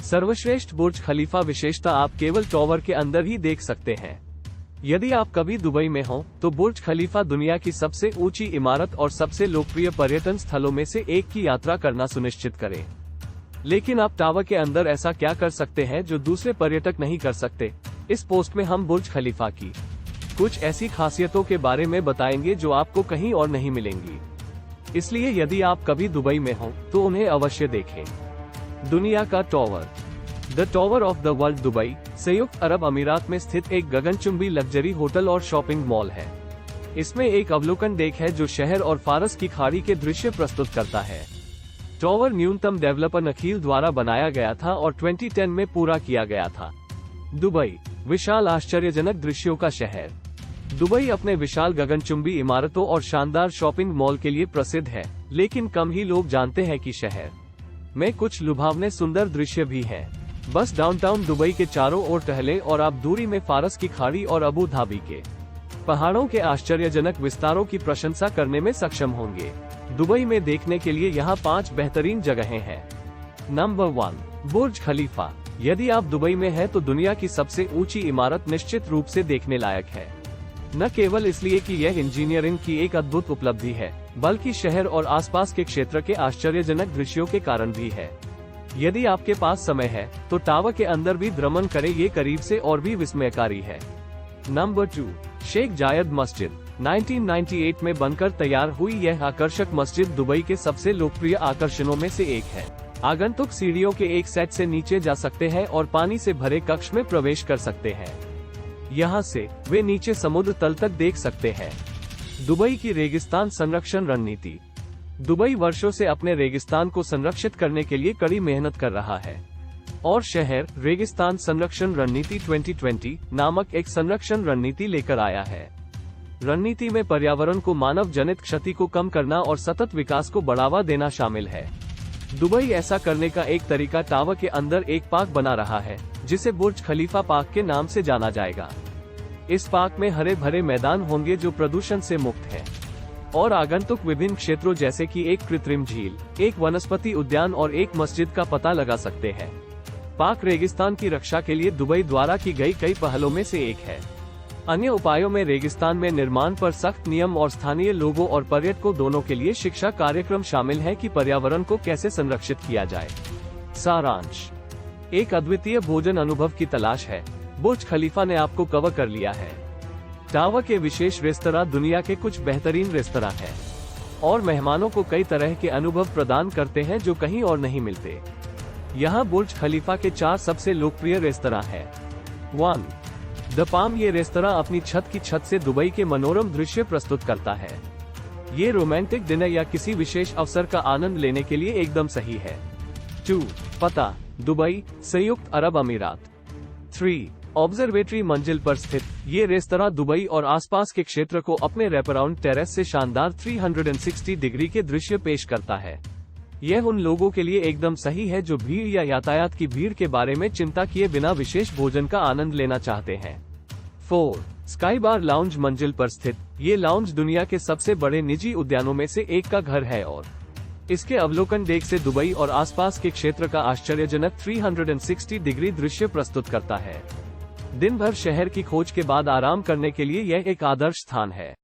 सर्वश्रेष्ठ बुर्ज खलीफा विशेषता आप केवल टॉवर के अंदर ही देख सकते हैं। यदि आप कभी दुबई में हो तो बुर्ज खलीफा दुनिया की सबसे ऊंची इमारत और सबसे लोकप्रिय पर्यटन स्थलों में से एक की यात्रा करना सुनिश्चित करें। लेकिन आप टावर के अंदर ऐसा क्या कर सकते हैं जो दूसरे पर्यटक नहीं कर सकते? इस पोस्ट में हम बुर्ज खलीफा की कुछ ऐसी खासियतों के बारे में बताएंगे जो आपको कहीं और नहीं मिलेंगी। इसलिए यदि आप कभी दुबई में हो तो उन्हें अवश्य देखें। दुनिया का tower. The tower of the world Dubai संयुक्त अरब अमीरात में स्थित एक गगनचुंबी लग्जरी होटल और शॉपिंग मॉल है। इसमें एक अवलोकन डेक है जो शहर और फारस की खाड़ी के दृश्य प्रस्तुत करता है। टॉवर न्यूनतम डेवलपर नखील द्वारा बनाया गया था और 2010 में पूरा किया गया था। दुबई विशाल आश्चर्यजनक दृश्यों का शहर। दुबई अपने विशाल गगनचुंबी इमारतों और शानदार शॉपिंग मॉल के लिए प्रसिद्ध है, लेकिन कम ही लोग जानते हैं कि शहर में कुछ लुभावने सुंदर दृश्य भी हैं। बस डाउनटाउन दुबई के चारों ओर टहलें और आप दूरी में फारस की खाड़ी और अबू धाबी के पहाड़ों के आश्चर्यजनक विस्तारों की प्रशंसा करने में सक्षम होंगे। दुबई में देखने के लिए यहाँ 5 बेहतरीन जगहें हैं। नंबर 1, बुर्ज खलीफा। यदि आप दुबई में हैं तो दुनिया की सबसे ऊंची इमारत निश्चित रूप से देखने लायक है। न केवल इसलिए कि यह इंजीनियरिंग की एक अद्भुत उपलब्धि है, बल्कि शहर और आसपास के क्षेत्र के आश्चर्यजनक दृश्यों के कारण भी है। यदि आपके पास समय है तो टावर के अंदर भी भ्रमण करें, ये करीब से और भी विस्मयकारी है। नंबर 2, शेख जायद मस्जिद। 1998 में बनकर तैयार हुई यह आकर्षक मस्जिद दुबई के सबसे लोकप्रिय आकर्षणों में से एक है। आगंतुक सीढ़ियों के एक सेट से नीचे जा सकते हैं और पानी से भरे कक्ष में प्रवेश कर सकते हैं। यहाँ से वे नीचे समुद्र तल तक देख सकते हैं। दुबई की रेगिस्तान संरक्षण रणनीति। दुबई वर्षों से अपने रेगिस्तान को संरक्षित करने के लिए कड़ी मेहनत कर रहा है और शहर रेगिस्तान संरक्षण रणनीति 2020 नामक एक संरक्षण रणनीति लेकर आया है। रणनीति में पर्यावरण को मानव जनित क्षति को कम करना और सतत विकास को बढ़ावा देना शामिल है। दुबई ऐसा करने का एक तरीका टावर के अंदर एक पार्क बना रहा है, जिसे बुर्ज खलीफा पार्क के नाम से जाना जाएगा। इस पार्क में हरे भरे मैदान होंगे जो प्रदूषण से मुक्त है और आगंतुक विभिन्न क्षेत्रों जैसे कि एक कृत्रिम झील, एक वनस्पति उद्यान और एक मस्जिद का पता लगा सकते हैं। पार्क रेगिस्तान की रक्षा के लिए दुबई द्वारा की गई कई पहलों में से एक है। अन्य उपायों में रेगिस्तान में निर्माण पर सख्त नियम और स्थानीय लोगों और पर्यटकों दोनों के लिए शिक्षा कार्यक्रम शामिल है कि पर्यावरण को कैसे संरक्षित किया जाए। सारांश। एक अद्वितीय भोजन अनुभव की तलाश है। बुर्ज खलीफा ने आपको कवर कर लिया है। टावर के विशेष रेस्तरां दुनिया के कुछ बेहतरीन रेस्तरां हैं और मेहमानों को कई तरह के अनुभव प्रदान करते हैं जो कहीं और नहीं मिलते। यहाँ बुर्ज खलीफा के 4 सबसे लोकप्रिय रेस्तरां हैं। 1, द पाम। ये रेस्तरां अपनी छत की छत से दुबई के मनोरम दृश्य प्रस्तुत करता है। ये रोमांटिक डिनर या किसी विशेष अवसर का आनंद लेने के लिए एकदम सही है। 2, पता, दुबई, संयुक्त अरब अमीरात। 3, ऑब्जर्वेटरी मंजिल पर स्थित। ये रेस्तरां दुबई और आसपास के क्षेत्र को अपने रैपअराउंड टेरेस से शानदार 360 डिग्री के दृश्य पेश करता है। यह उन लोगों के लिए एकदम सही है जो भीड़ या यातायात की भीड़ के बारे में चिंता किए बिना विशेष भोजन का आनंद लेना चाहते हैं। 4, स्काई बार लाउंज मंजिल पर स्थित। ये लाउंज दुनिया के सबसे बड़े निजी उद्यानों में से एक का घर है और इसके अवलोकन डेक से दुबई और आसपास के क्षेत्र का आश्चर्यजनक 360 डिग्री दृश्य प्रस्तुत करता है। दिन भर शहर की खोज के बाद आराम करने के लिए यह एक आदर्श स्थान है।